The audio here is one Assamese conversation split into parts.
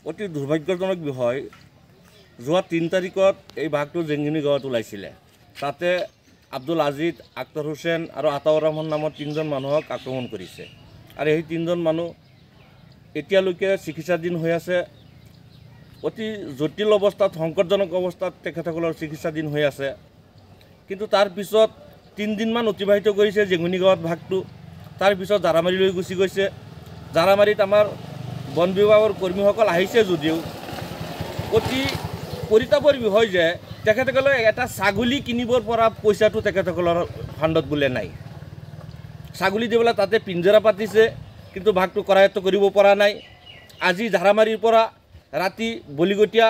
অতি দুৰ্ভাগ্যজনক বিষয় যোৱা ৩ তাৰিখত এই বাঘটো জেংগিনি গাঁৱত ওলাইছিলে। তাতে আব্দুল আজিজ, আক্তাৰ হুছেইন আৰু আতাউৰ ৰহমান নামৰ ৩জন মানুহক আক্ৰমণ কৰিছে আৰু এই ৩জন মানুহ এতিয়ালৈকে চিকিৎসাধীন হৈ আছে। অতি জটিল অৱস্থাত, সংকটজনক অৱস্থাত তেখেতসকলৰ চিকিৎসাধীন হৈ আছে। কিন্তু তাৰ পিছত ৩ দিনমান অতিবাহিত কৰিছে জেংগিনি গাঁৱত বাঘটো। তাৰ পিছত জাৰামাৰীলৈ গুচি গৈছে। জাৰামাৰীত আমাৰ বন বিভাগৰ কৰ্মীসকল আহিছে যদিও অতি পৰিতাপৰ বিষয় যে তেখেতসকলে এটা ছাগলী কিনিবৰ পৰা পইচাটো তেখেতসকলৰ ফাণ্ডত বোলে নাই। ছাগলী দি পেলাই তাতে পিঞ্জৰা পাতিছে, কিন্তু বাঘটো কৰায়ত্ব কৰিব পৰা নাই। আজি জাৰামাৰীৰ পৰা ৰাতি বলিগটীয়া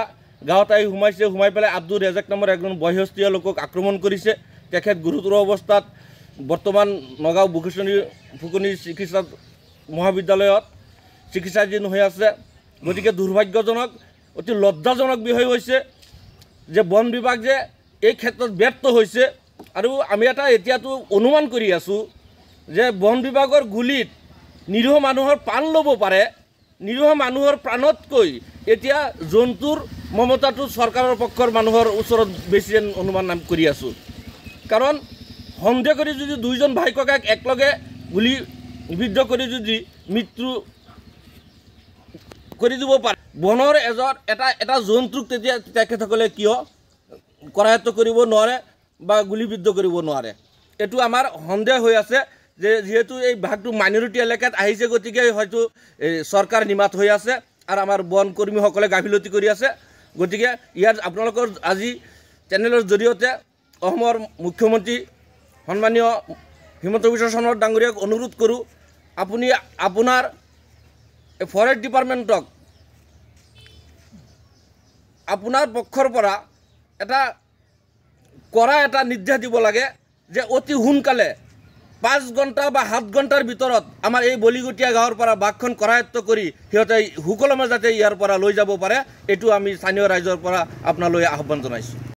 গাঁৱত আহি সোমাই পেলাই আব্দুল ৰেজাক নামৰ এজন বয়সস্থীয় লোকক আক্ৰমণ কৰিছে। তেখেত গুৰুতৰ অৱস্থাত বৰ্তমান নগাঁও ফুকনি চিকিৎসা মহাবিদ্যালয়ত চিকিৎসাধীন হৈ আছে। গতিকে দুৰ্ভাগ্যজনক, অতি লজ্জাজনক বিষয় হৈছে যে বন বিভাগ যে এই ক্ষেত্ৰত ব্যৰ্থ হৈছে। আৰু আমি এটা এতিয়াতো অনুমান কৰি আছোঁ যে বন বিভাগৰ গুলিত নিৰীহ মানুহৰ প্ৰাণ ল'ব পাৰে। নিৰীহ মানুহৰ প্ৰাণতকৈ এতিয়া জন্তুৰ মমতাটো চৰকাৰৰ পক্ষৰ মানুহৰ ওচৰত বেছি অনুমান কৰি আছোঁ। কাৰণ সন্দেহ কৰি যদি 2জন ভাই ককাক একলগে গুলিবিদ্ধ কৰি যদি মৃত্যু কৰি দিব পাৰে, বনৰ এটা জন্তুক তেতিয়া তেখেতসকলে কিয় কৰায়ত্ব কৰিব নোৱাৰে বা গুলিবিদ্ধ কৰিব নোৱাৰে? এইটো আমাৰ সন্দেহ হৈ আছে যে যিহেতু এই বাঘটো মাইনৰিটি এলেকাত আহিছে, গতিকে হয়তো চৰকাৰ নিমাত হৈ আছে আৰু আমাৰ বন কৰ্মীসকলে গাফিলতি কৰি আছে। গতিকে ইয়াত আপোনালোকৰ আজি চেনেলৰ জৰিয়তে অসমৰ মুখ্যমন্ত্ৰী সন্মানীয় হিমন্ত বিশ্ব শৰ্মা ডাঙৰীয়াক অনুৰোধ কৰোঁ, আপুনি আপোনাৰ ফৰেষ্ট ডিপাৰ্টমেণ্টক আপোনাৰ পক্ষৰ পৰা এটা নিৰ্দেশ দিব লাগে যে অতি সোনকালে 5 ঘণ্টা বা 7 ঘণ্টাৰ ভিতৰত আমাৰ এই বলিগটীয়া গাঁৱৰ পৰা বাঘখন কৰায়ত্ব কৰি সিহঁতে সুকলমে যাতে ইয়াৰ পৰা লৈ যাব পাৰে, এইটো আমি স্থানীয় ৰাইজৰ পৰা আপোনালৈ আহ্বান জনাইছোঁ।